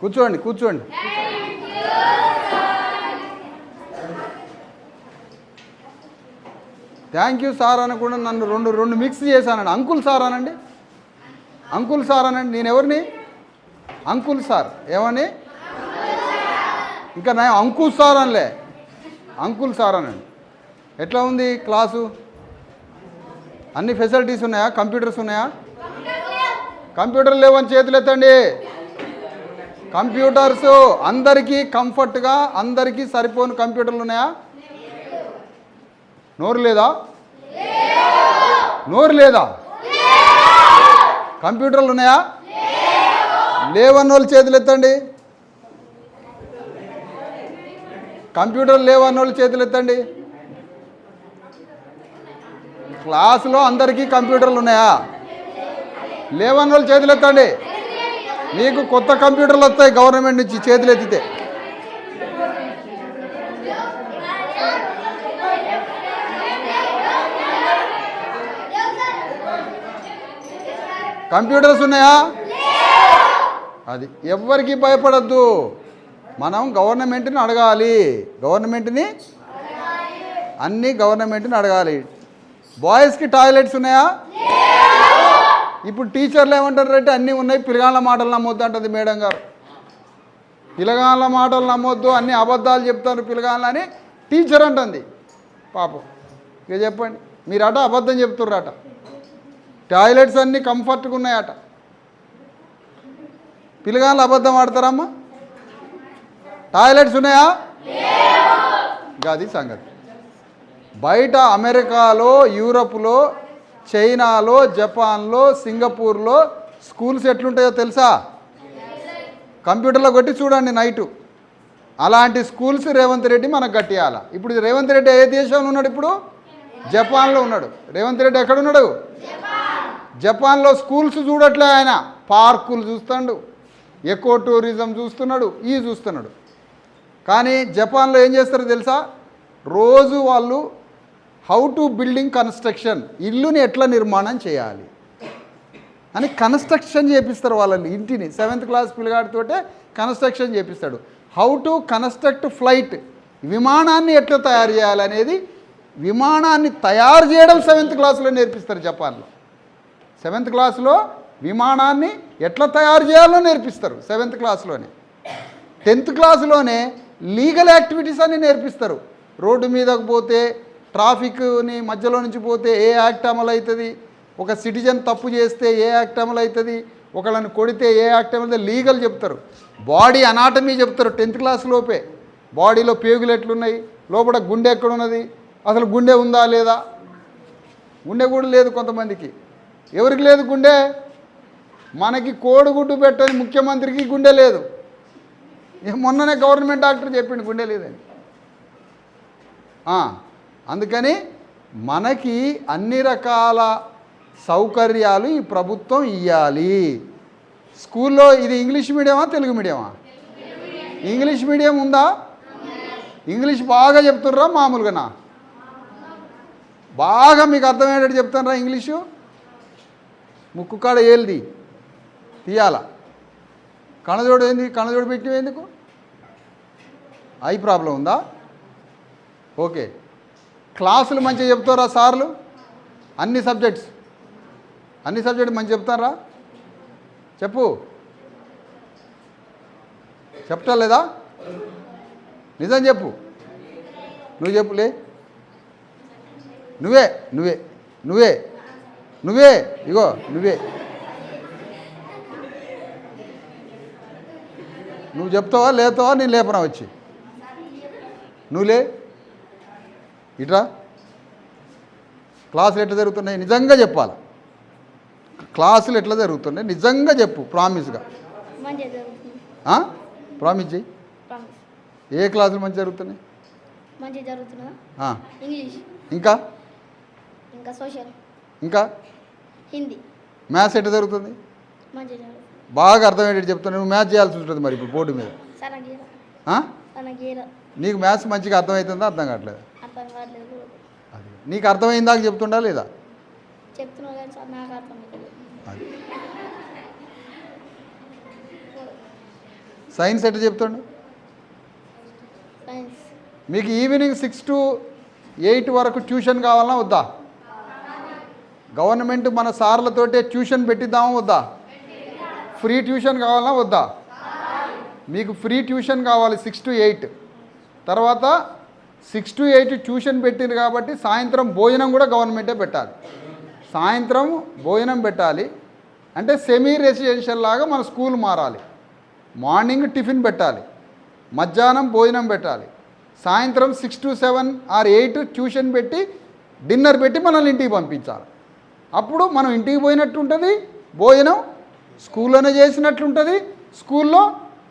కూర్చోండి కూర్చోండి. Thank you sir అనకుండా నన్ను రెండు మిక్స్ చేశానండి. అంకుల్ సార్ అనండి, అంకుల్ సార్ అనండి. నేను ఎవరిని? Uncle sir. ఏమని? ఇంకా నేను అంకుల్ సార్ అనలే, అంకుల్ సార్ అనండి. ఎట్లా ఉంది క్లాసు? అన్ని ఫెసిలిటీస్ ఉన్నాయా? కంప్యూటర్స్ ఉన్నాయా? కంప్యూటర్లు లేవని చేతులు ఎత్తండి. కంప్యూటర్స్ అందరికీ కంఫర్ట్గా అందరికీ సరిపోని కంప్యూటర్లు ఉన్నాయా? నోరు లేదా? నోరు లేదా? కంప్యూటర్లు ఉన్నాయా? లేవన్న వాళ్ళు చేతులు ఎత్తండి. కంప్యూటర్లు లేవన్న వాళ్ళు చేతులు ఎత్తండి. క్లాసులో అందరికీ కంప్యూటర్లు ఉన్నాయా? లేవన్న వాళ్ళు చేతులు ఎత్తండి. మీకు కొత్త కంప్యూటర్లు వస్తాయి గవర్నమెంట్ నుంచి, చేతులు ఎత్తితే. కంప్యూటర్స్ ఉన్నాయా? అది ఎవ్వరికి భయపడద్దు. మనం గవర్నమెంట్ని అడగాలి, గవర్నమెంట్ని అన్ని గవర్నమెంట్ని అడగాలి. బాయ్స్కి టాయిలెట్స్ ఉన్నాయా? ఇప్పుడు టీచర్లు ఏమంటారు అంటే అన్నీ ఉన్నాయి, పిల్లగాళ్ళ మాటలు నమ్మొద్దు అంటుంది మేడం గారు. పిల్లగాళ్ళ మాటలు నమ్మొద్దు, అన్ని అబద్ధాలు చెప్తారు పిల్లగాళ్ళని టీచర్ అంటుంది. పాపం ఇక చెప్పండి, మీరట అబద్ధం చెప్తుర్రట. టాయిలెట్స్ అన్నీ కంఫర్ట్గా ఉన్నాయట. పిల్లగాళ్ళు అబద్ధం ఆడతారమ్మా? టాయిలెట్స్ ఉన్నాయా? అది సంగతి. బయట అమెరికాలో, యూరప్లో, చైనాలో, జపాన్లో, సింగపూర్లో స్కూల్స్ ఎట్లుంటాయో తెలుసా? కంప్యూటర్లో కొట్టి చూడండి నైటు. అలాంటి స్కూల్స్ రేవంత్ రెడ్డి మనకు కట్టియాల. ఇప్పుడు రేవంత్ రెడ్డి ఏ దేశంలో ఉన్నాడు? ఇప్పుడు జపాన్లో ఉన్నాడు. రేవంత్ రెడ్డి ఎక్కడున్నాడు? జపాన్లో స్కూల్స్ చూడట్లే ఆయన, పార్కులు చూస్తాడు, ఎకో టూరిజం చూస్తున్నాడు, చూస్తున్నాడు. కానీ జపాన్లో ఏం చేస్తారో తెలుసా? రోజు వాళ్ళు హౌ టు బిల్డింగ్ కన్స్ట్రక్షన్, ఇల్లుని ఎట్లా నిర్మాణం చేయాలి అని కన్స్ట్రక్షన్ చేపిస్తారు వాళ్ళని. ఇంటిని 7th క్లాస్ పిల్లగాడితోటే కన్స్ట్రక్షన్ చేపిస్తాడు. హౌ టు కన్స్ట్రక్ట్ ఫ్లైట్, విమానాన్ని ఎట్లా తయారు చేయాలనేది, విమానాన్ని తయారు చేయడం 7th క్లాస్లో నేర్పిస్తారు జపాన్లో. 7th క్లాస్లో విమానాన్ని ఎట్లా తయారు చేయాలో నేర్పిస్తారు 7th క్లాస్లోనే. 10th క్లాస్లోనే లీగల్ యాక్టివిటీస్ అని నేర్పిస్తారు. రోడ్డు మీదకు పోతే, ట్రాఫిక్ని మధ్యలో నుంచి పోతే ఏ యాక్ట్ అమలు అవుతుంది, ఒక సిటిజన్ తప్పు చేస్తే ఏ యాక్ట్ అమలు అవుతుంది, ఒకళ్ళని కొడితే ఏ యాక్ట్ అమలు, లీగల్ చెప్తారు. బాడీ అనాటమీ చెప్తారు 10th క్లాస్ లోపే. బాడీలో పేగులు ఎట్లున్నాయి, లోపల గుండె ఎక్కడున్నది, అసలు గుండె ఉందా లేదా? గుండె కూడా లేదు కొంతమందికి. ఎవరికి లేదు గుండె? మనకి కోడిగుడ్డు పెట్టని ముఖ్యమంత్రికి గుండె లేదు. మొన్ననే గవర్నమెంట్ డాక్టర్ చెప్పిండు గుండె లేదని. అందుకని మనకి అన్ని రకాల సౌకర్యాలు ఈ ప్రభుత్వం ఇవ్వాలి. స్కూల్లో ఇది ఇంగ్లీష్ మీడియమా తెలుగు మీడియమా? ఇంగ్లీష్ మీడియం ఉందా? ఇంగ్లీష్ బాగా చెప్తుర్రా మామూలుగానా? బాగా మీకు అర్థమయ్యేటట్టు చెప్తారా ఇంగ్లీషు? ముక్కు కాడ ఏల్ది తీయాల. కణజోడు ఏంది? కణజోడు పెట్టిన ఎందుకు? ఐ ప్రాబ్లం ఉందా? ఓకే. క్లాసులు మంచిగా చెప్తారా సార్లు? అన్ని సబ్జెక్ట్స్ మంచిగా చెప్తారా? చెప్పు, చెప్తా లేదా? నిజం చెప్పు. నువ్వు చెప్పులే. నువ్వే నువ్వే నువ్వే నువ్వే ఇగో నువ్వే నువ్వు చెప్తావా లేతావా? నేను లేపనా వచ్చి? నువ్వులే ఇట్రా. క్లాసులు ఎట్లా జరుగుతున్నాయి నిజంగా చెప్పాలి. క్లాసులు ఎట్లా జరుగుతున్నాయి నిజంగా చెప్పు, ప్రామిస్గా. ప్రామిస్ చెయ్యి. ఏ క్లాసులు మంచి జరుగుతున్నాయి? ఇంకా ఇంకా హిందీ, మ్యాథ్స్ ఎట్లా జరుగుతుంది? బాగా అర్థమయ్యేటట్టు చెప్తాను. నువ్వు మ్యాథ్స్ చేయాల్సి ఉంటుంది మరి ఇప్పుడు బోర్డు మీద. నీకు మ్యాథ్స్ మంచిగా అర్థమవుతుందా? అర్థం కావట్లేదు. అది నీకు అర్థమైందాక చెప్తుండా లేదా? చెప్తున్నావు కానీ సార్ నాకు అర్థమవుతుంది. అది సైన్స్ ఎట్లా చెప్తాడు? సైన్స్ మీకు ఈవినింగ్ 6 to 8 వరకు ట్యూషన్ కావాలన్నా వద్దా? గవర్నమెంట్ మన సార్లతోటే ట్యూషన్ పెట్టిద్దామా వద్దా? ఫ్రీ ట్యూషన్ కావాలన్నా వద్దా? మీకు ఫ్రీ ట్యూషన్ కావాలి 6 to 8. తర్వాత 6 to 8 ట్యూషన్ పెట్టింది కాబట్టి సాయంత్రం భోజనం కూడా గవర్నమెంటే పెట్టాలి. సాయంత్రం భోజనం పెట్టాలి అంటే సెమీ రెసిడెన్షియల్ లాగా మన స్కూల్ మారాలి. మార్నింగ్ టిఫిన్ పెట్టాలి, మధ్యాహ్నం భోజనం పెట్టాలి, సాయంత్రం 6 to 7 or 8 ట్యూషన్ పెట్టి డిన్నర్ పెట్టి మనల్ని ఇంటికి పంపించాలి. అప్పుడు మనం ఇంటికి పోయినట్టు ఉంటుంది, భోజనం స్కూల్లోనే చేసినట్లుంటుంది, స్కూల్లో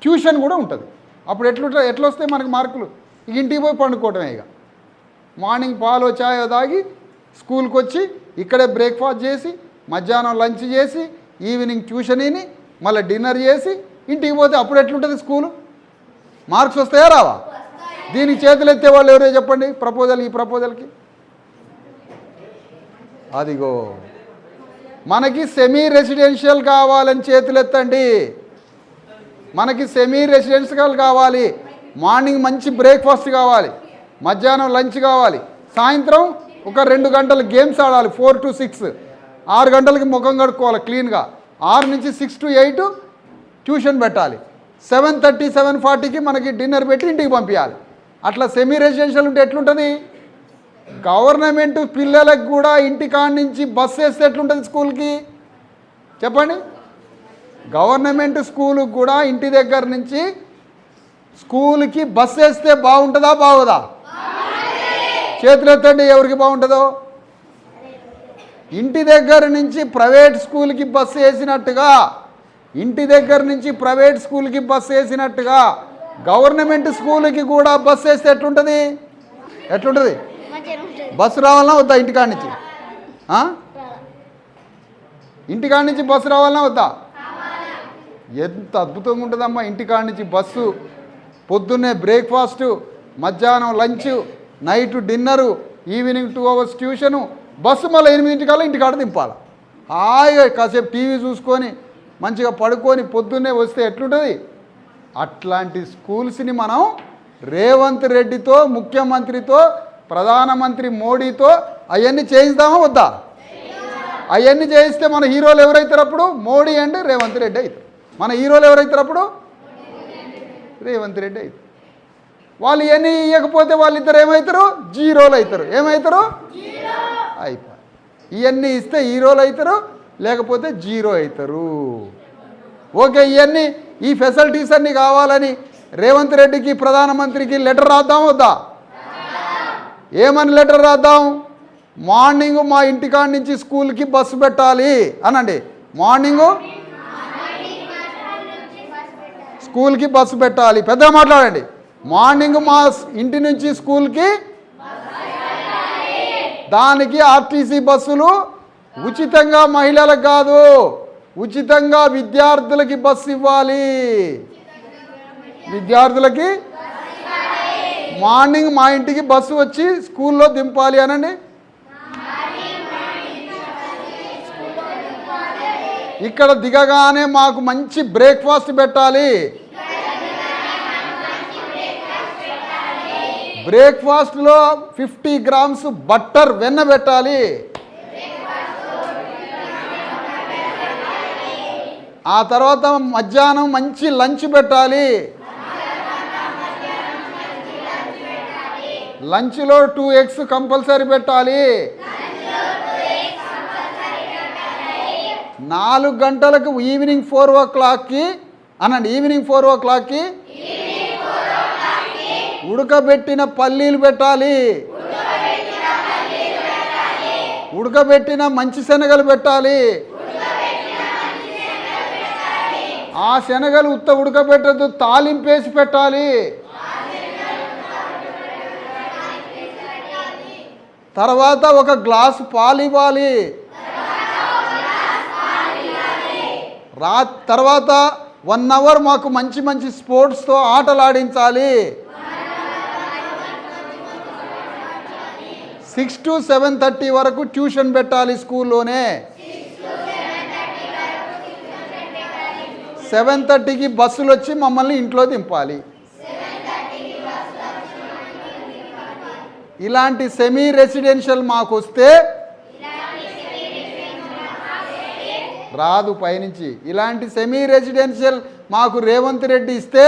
ట్యూషన్ కూడా ఉంటుంది. అప్పుడు ఎట్లా వస్తాయి మనకి మార్కులు? ఇక ఇంటికి పోయి పండుకోవటమే. ఇక మార్నింగ్ పాలు చాయ్ తాగి స్కూల్కి వచ్చి ఇక్కడే బ్రేక్ఫాస్ట్ చేసి మధ్యాహ్నం లంచ్ చేసి ఈవినింగ్ ట్యూషన్ విని మళ్ళీ డిన్నర్ చేసి ఇంటికి పోతే అప్పుడు ఎట్లుంటుంది స్కూలు? మార్క్స్ వస్తాయా రావా? దీనికి చేతులు ఎత్తే వాళ్ళు ఎవరో చెప్పండి. ఈ ప్రపోజల్కి అదిగో మనకి సెమీ రెసిడెన్షియల్ కావాలని చేతులు ఎత్తండి. మనకి సెమీ రెసిడెన్షియల్ కావాలి. మార్నింగ్ మంచి బ్రేక్ఫాస్ట్ కావాలి, మధ్యాహ్నం లంచ్ కావాలి, సాయంత్రం ఒక 2 గంటలు గేమ్స్ ఆడాలి. 4 to 6 6 గంటలకి ముఖం కడుక్కోవాలి క్లీన్గా. 6 నుంచి 6 to 8 ట్యూషన్ పెట్టాలి. 7:30 7:40కి మనకి డిన్నర్ పెట్టి ఇంటికి పంపించాలి. అట్లా సెమీ రెసిడెన్షియల్ ఉంటే ఎట్లుంటుంది? గవర్నమెంట్ పిల్లలకు కూడా ఇంటికాడ నుంచి బస్సు వేస్తే ఎట్లుంటుంది స్కూల్కి చెప్పండి? గవర్నమెంట్ స్కూలుకి కూడా ఇంటి దగ్గర నుంచి స్కూల్కి బస్సు వేస్తే బాగుంటుందా బాగోదా? చేతులు ఎత్తండి ఎవరికి బాగుంటుందో. ఇంటి దగ్గర నుంచి ప్రైవేట్ స్కూల్కి బస్సు వేసినట్టుగా, ఇంటి దగ్గర నుంచి ప్రైవేట్ స్కూల్కి బస్సు వేసినట్టుగా గవర్నమెంట్ స్కూల్కి కూడా బస్సు వేస్తే ఎట్లుంటుంది? బస్సు రావాలన్నా వద్దా? ఇంటికాడ నుంచి ఇంటికాడ నుంచి బస్సు రావాలన్నా వద్దా? ఎంత అద్భుతంగా ఉంటుందమ్మా ఇంటికాడ నుంచి బస్సు. పొద్దున్నే బ్రేక్ఫాస్టు, మధ్యాహ్నం lunch, night dinner, evening 2 hours tuition, bus మళ్ళీ 8 ఇంటికాడ దింపాలి. హాయిగా కాసేపు టీవీ చూసుకొని మంచిగా పడుకొని పొద్దున్నే వస్తే ఎట్లుంటుంది? అట్లాంటి స్కూల్స్ని మనం రేవంత్ రెడ్డితో, ముఖ్యమంత్రితో, ప్రధానమంత్రి మోడీతో అవన్నీ చేయిద్దామా వద్దా? అవన్నీ చేయిస్తే మన హీరోలు ఎవరైతారు అప్పుడు? మోడీ అండ్ రేవంత్ రెడ్డి అవుతారు. మన హీరోలు ఎవరైతారు అప్పుడు? రేవంత్ రెడ్డి అవుతారు. వాళ్ళు ఇవన్నీ ఇవ్వకపోతే వాళ్ళిద్దరు ఏమవుతారు? జీరోలు అవుతారు. ఏమవుతారు? అయిపోయి. ఇవన్నీ ఇస్తే హీరోలు అవుతారు, లేకపోతే జీరో అవుతారు. ఓకే, ఇవన్నీ ఈ ఫెసిలిటీస్ అన్నీ కావాలని రేవంత్ రెడ్డికి, ప్రధానమంత్రికి లెటర్ రాద్దాం వద్దా? ఏమని లెటర్ రాద్దాం? మార్నింగ్ మా ఇంటికాడ నుంచి స్కూల్కి బస్సు పెట్టాలి అనండి. మార్నింగు స్కూల్కి బస్సు పెట్టాలి. పెద్దగా మాట్లాడండి. మార్నింగ్ మా ఇంటి నుంచి స్కూల్కి, దానికి ఆర్టీసీ బస్సులు ఉచితంగా మహిళలకు కాదు, ఉచితంగా విద్యార్థులకి బస్సు ఇవ్వాలి. విద్యార్థులకి మార్నింగ్ మా ఇంటికి బస్సు వచ్చి స్కూల్లో దింపాలి అనండి. ఇక్కడ దిగగానే మాకు మంచి బ్రేక్ఫాస్ట్ పెట్టాలి. బ్రేక్ఫాస్ట్లో 50 grams బట్టర్ వెన్న పెట్టాలి. ఆ తర్వాత మధ్యాహ్నం మంచి లంచ్ పెట్టాలి. లంచ్లో 2 eggs కంపల్సరీ పెట్టాలి. 4 గంటలకు ఈవినింగ్ 4 o'clockకి అనండి. ఈవినింగ్ 4 o'clockకి ఉడకబెట్టిన పల్లీలు పెట్టాలి. ఉడకబెట్టిన మంచి శనగలు పెట్టాలి. ఆ శనగలు ఉడకబెట్టద్దు, తాలింపేసి పెట్టాలి. తర్వాత ఒక గ్లాసు పాలు ఇవ్వాలి. తర్వాత 1 hour మాకు మంచి మంచి స్పోర్ట్స్తో ఆటలాడించాలి. 6 to 7:30 వరకు ట్యూషన్ పెట్టాలి స్కూల్లోనే. 7:30కి బస్సులు వచ్చి మమ్మల్ని ఇంట్లో దింపాలి. ఇలాంటి సెమీ రెసిడెన్షియల్ మాకు వస్తే రాదు పైనుంచి. ఇలాంటి సెమీ రెసిడెన్షియల్ మాకు రేవంత్ రెడ్డి ఇస్తే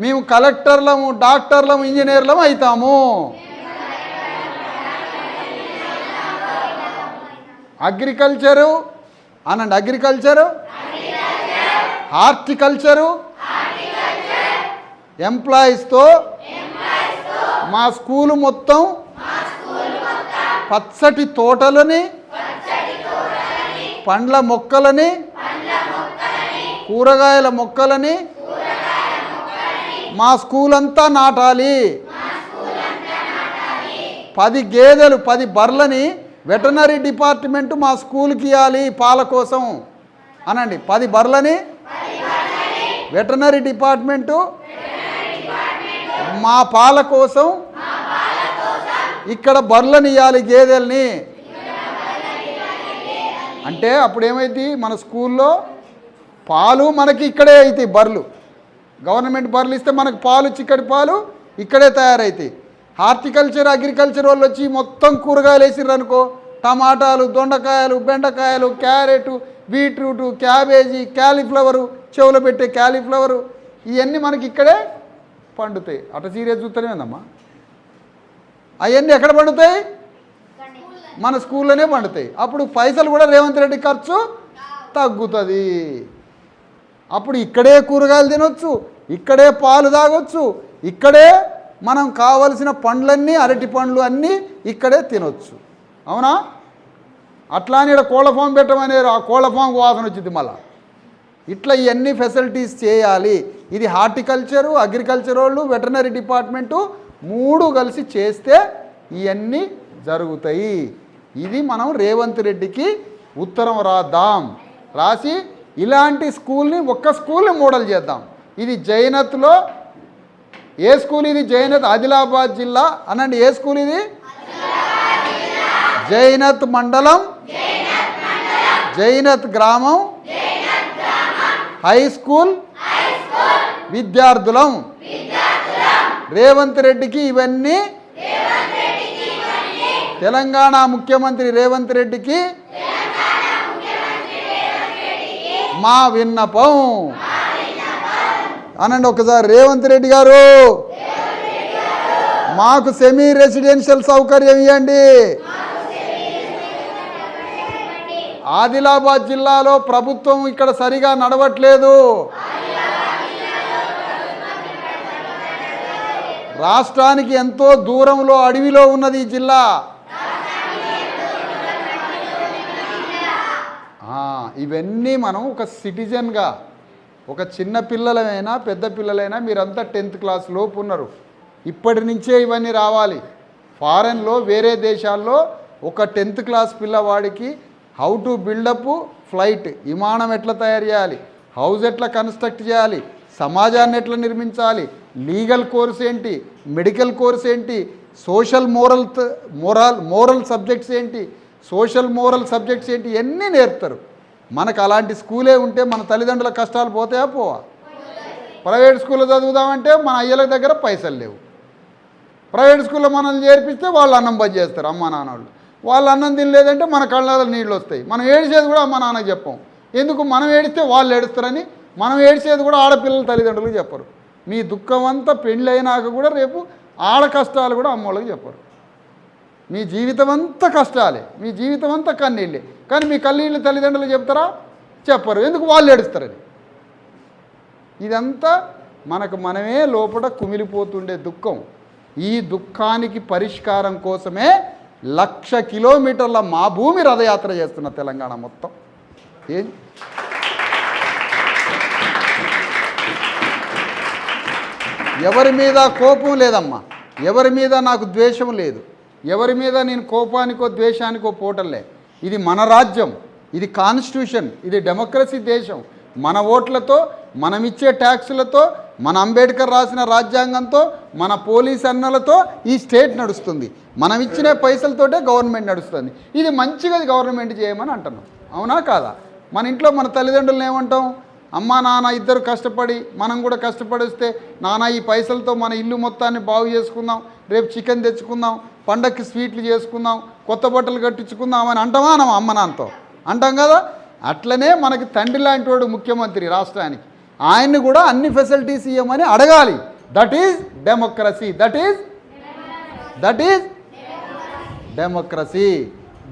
మేము కలెక్టర్లము, డాక్టర్లము, ఇంజనీర్లము అవుతాము. అగ్రికల్చరు అనండి, అగ్రికల్చరు, హార్టికల్చరు ఎంప్లాయీస్తో మా స్కూలు మొత్తం పచ్చటి తోటలని, పండ్ల మొక్కలని, కూరగాయల మొక్కలని మా స్కూల్ అంతా నాటాలి. 10 గేదెలు 10 బర్లని వెటనరీ డిపార్ట్మెంట్ మా స్కూల్కి ఇవ్వాలి పాల కోసం అనండి. 10 బర్లని వెటనరీ డిపార్ట్మెంటు మా పాల కోసం ఇక్కడ బర్లని ఇవ్వాలి, గేదెల్ని. అంటే అప్పుడు ఏమైంది, మన స్కూల్లో పాలు మనకి ఇక్కడే అవుతాయి. బర్రెలు గవర్నమెంట్ బర్రెలు ఇస్తే మనకు పాలు, చిక్కటి పాలు ఇక్కడే తయారవుతాయి. హార్టికల్చర్, అగ్రికల్చర్ వాళ్ళు వచ్చి మొత్తం కూరగాయలు వేసిర్రు అనుకో, టమాటాలు, దొండకాయలు, బెండకాయలు, క్యారెట్, బీట్రూటు, క్యాబేజీ, క్యాలీఫ్లవరు, చెవులో పెట్టే క్యాలీఫ్లవరు, ఇవన్నీ మనకి ఇక్కడే పండుతాయి. అట సీరియస్ చూస్తూనే ఉందమ్మా. అవన్నీ ఎక్కడ పండుతాయి? మన స్కూల్లోనే పండుతాయి. అప్పుడు పైసలు కూడా రేవంత్ రెడ్డి ఖర్చు తగ్గుతుంది. అప్పుడు ఇక్కడే కూరగాయలు తినొచ్చు, ఇక్కడే పాలు తాగొచ్చు, ఇక్కడే మనం కావలసిన పండ్లన్నీ, అరటి పండ్లు అన్నీ ఇక్కడే తినొచ్చు. అవునా? అట్లా అని ఇక్కడ కోళ్ళ ఫామ్ పెట్టమనేరు, ఆ కోళ్ళ ఫామ్కి వాసన వచ్చింది మళ్ళా. ఇట్లా ఇవన్నీ ఫెసిలిటీస్ చేయాలి. ఇది హార్టికల్చరు, అగ్రికల్చర్ వాళ్ళు, వెటనరీ డిపార్ట్మెంటు 3 కలిసి చేస్తే ఇవన్నీ జరుగుతాయి. ఇది మనం రేవంత్ రెడ్డికి ఉత్తరం రాద్దాం. రాసి ఇలాంటి స్కూల్ని, ఒక్క స్కూల్ని మోడల్ చేద్దాం. ఇది జైనత్లో ఏ స్కూల్? ఇది జైనత్, ఆదిలాబాద్ జిల్లా అనండి. ఏ స్కూల్ ఇది? జైనత్ మండలం, జైనత్ గ్రామం హై స్కూల్ విద్యార్థులం. రేవంత్ రెడ్డికి ఇవన్నీ, తెలంగాణ ముఖ్యమంత్రి రేవంత్ రెడ్డికి మా విన్నపం అనండి ఒకసారి. రేవంత్ రెడ్డి గారు మాకు సెమీ రెసిడెన్షియల్ సౌకర్యం ఇవ్వండి. ఆదిలాబాద్ జిల్లాలో ప్రభుత్వం ఇక్కడ సరిగా నడవట్లేదు. రాష్ట్రానికి ఎంతో దూరంలో అడవిలో ఉన్నది ఈ జిల్లా. ఇవన్నీ మనం ఒక సిటిజన్గా, ఒక చిన్న పిల్లలైనా పెద్ద పిల్లలైనా మీరంతా 10th క్లాస్ లోపు ఉన్నారు. ఇప్పటి నుంచే ఇవన్నీ రావాలి. ఫారెన్లో, వేరే దేశాల్లో ఒక 10th క్లాస్ పిల్లవాడికి హౌ టు బిల్డప్ ఫ్లైట్, విమానం ఎట్లా తయారు చేయాలి, హౌస్ ఎట్లా కన్స్ట్రక్ట్ చేయాలి, సమాజాన్ని ఎట్లా నిర్మించాలి, లీగల్ కోర్స్ ఏంటి, మెడికల్ కోర్స్ ఏంటి, సోషల్ మోరల్ సబ్జెక్ట్స్ ఏంటి, సోషల్ మోరల్ సబ్జెక్ట్స్ ఏంటి, ఇవన్నీ నేర్పుతారు. మనకు అలాంటి స్కూలే ఉంటే మన తల్లిదండ్రుల కష్టాలు పోతాయా? పోవా? ప్రైవేట్ స్కూల్లో చదువుదామంటే మన అయ్యల దగ్గర పైసలు లేవు. ప్రైవేట్ స్కూల్లో మనల్ని చేర్పిస్తే వాళ్ళు అన్నం బంద్ చేస్తారు. అమ్మ నాన్నలు వాళ్ళు అన్నం తినలేదంటే మన కళ్ళ నీళ్ళు వస్తాయి. మనం ఏడిచేది కూడా అమ్మ నాన్నకి చెప్పం. ఎందుకు? మనం ఏడిస్తే వాళ్ళు ఏడుస్తారని. మనం ఏడిచేది కూడా ఆడపిల్లల తల్లిదండ్రులకు చెప్పరు. మీ దుఃఖం అంతా పెళ్ళి అయినాక కూడా రేపు ఆడ కష్టాలు కూడా అమ్మోళ్ళకి చెప్పరు. మీ జీవితం అంతా కష్టాలే, మీ జీవితం అంతా కన్నీళ్ళే. కానీ మీ కన్నీళ్ళు తల్లిదండ్రులు చెప్తారా? చెప్పరు. ఎందుకు? వాళ్ళు ఏడుస్తారని. ఇదంతా మనకు మనమే లోపల కుమిలిపోతుండే దుఃఖం. ఈ దుఃఖానికి పరిష్కారం కోసమే 1,00,000 కిలోమీటర్ల మా భూమి రథయాత్ర చేస్తున్న తెలంగాణ మొత్తం. ఏం ఎవరి మీద కోపం లేదమ్మా, ఎవరి మీద నాకు ద్వేషం లేదు, ఎవరి మీద నేను కోపానికో ద్వేషానికో పోటలే. ఇది మన రాజ్యం, ఇది కాన్స్టిట్యూషన్, ఇది డెమోక్రసీ దేశం. మన ఓట్లతో, మనమిచ్చే ట్యాక్సులతో మన అంబేద్కర్ రాసిన రాజ్యాంగంతో మన పోలీస్ అన్నలతో ఈ స్టేట్ నడుస్తుంది. మనం ఇచ్చిన పైసలతోటే గవర్నమెంట్ నడుస్తుంది. ఇది మంచిగా గవర్నమెంట్ చేయమని అంటున్నాం. అవునా కాదా? మన ఇంట్లో మన తల్లిదండ్రులను ఏమంటాం? అమ్మా నాన్న ఇద్దరు కష్టపడి మనం కూడా కష్టపడి వస్తే నాన్న ఈ పైసలతో మన ఇల్లు మొత్తాన్ని బాగు చేసుకుందాం, రేపు చికెన్ తెచ్చుకుందాం, పండక్కి స్వీట్లు చేసుకుందాం, కొత్త బట్టలు కట్టించుకుందాం అని అంటామా అమ్మ నాన్నతో? అంటాం కదా. అట్లనే మనకి తండ్రి లాంటి వాడు ముఖ్యమంత్రి రాష్ట్రానికి, ఆయన్ని కూడా అన్ని ఫెసిలిటీస్ ఇవ్వమని అడగాలి. That is democracy. That is democracy.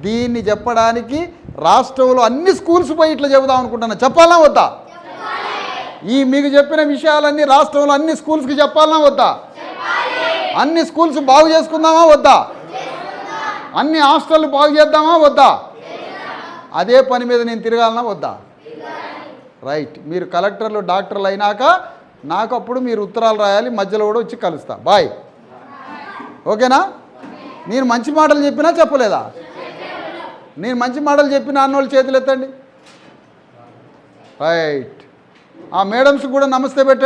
దీన్ని చెప్పడానికి రాష్ట్రంలో అన్ని స్కూల్స్ పోయి ఇట్లా చెబుదాం అనుకుంటున్నా. చెప్పాలా వద్దా? ఈ మీకు చెప్పిన విషయాలన్నీ రాష్ట్రంలో అన్ని స్కూల్స్కి చెప్పాలనా వద్దా? అన్ని స్కూల్స్ బాగు చేసుకుందామా వద్దా? అన్ని హాస్టళ్ళు బాగు చేద్దామా వద్దా? అదే పని మీద నేను తిరగాలనా వద్దా? రైట్. మీరు కలెక్టర్లు డాక్టర్లు అయినాక నాకు అప్పుడు మీరు ఉత్తరాలు రాయాలి, మధ్యలో కూడా వచ్చి కలుస్తా. బాయ్. ఓకేనా? నేను మంచి మాటలు చెప్పినా చెప్పలేదా? నేను మంచి మాటలు చెప్పిన అన్నోళ్ళు చేతులు ఎత్తండి. రైట్. ఆ మేడమ్స్ కూడా నమస్తే పెట్టండి.